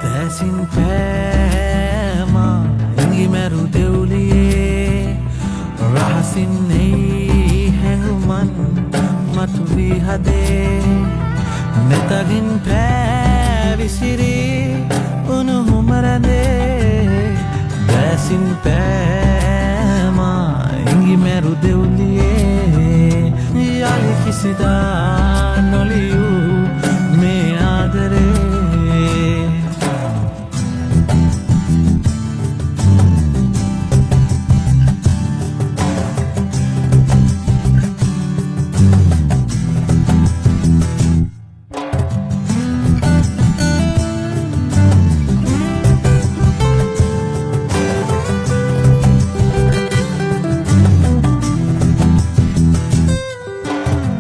දැසින් පෑමා ඉඟි මැරු දෙව්ලියේ රහසින් නෙයි හැඟුමන් මතුවී හදේ නෙතගින් පෑවිසිරී උණුහුමරදේ දැසින් පෑමා ඉඟි මැරු දෙව්ලියේ යලි කිසිදා නොලියූ මේ ආදරේ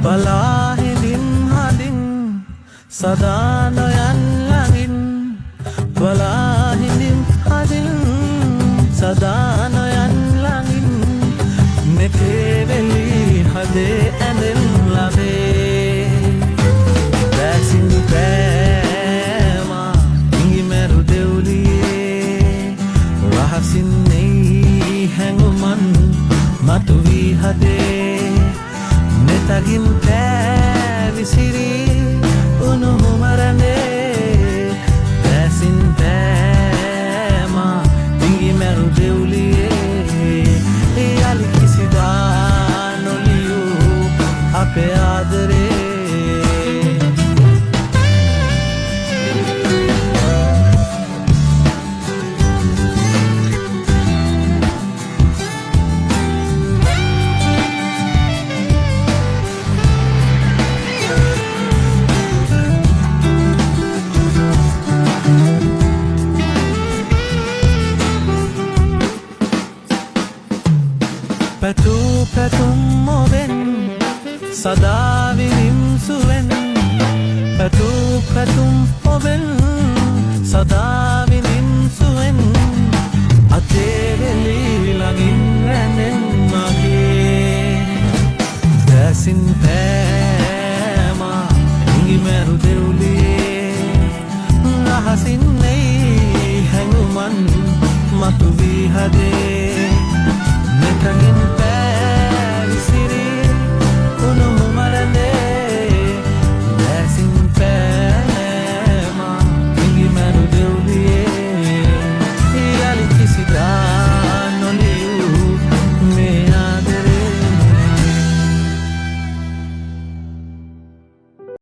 බලාහිඳින් හදින් සදා නොයන් ළඟින් බලාහිඳින් හදින් සදා නොයන් ළඟින් මෙකේ වෙලි හදේ ඇඳෙන් ලබේ දැසින් පෑමා ඉඟි මැරු දෙව්ලියේ රහසින් නෙයි හැඟුමන් මතුවී හදේ නෙතගින් පෑවිසිරී උණුහුමරනේ දැසින් පෑමා ඉඟි මැරු දෙව්ලියේ යලි කිසිදා නොලියූ අපේ ආදරේ පැtuu පැතුම් ඔබෙන් සදා විනිම්සුවෙන් පැtuu පැතුම් ඔබෙන් සදා විනිම්සුවෙන් අතේ වෙලි ළඟින් රැඳෙන් මගේ දැසින්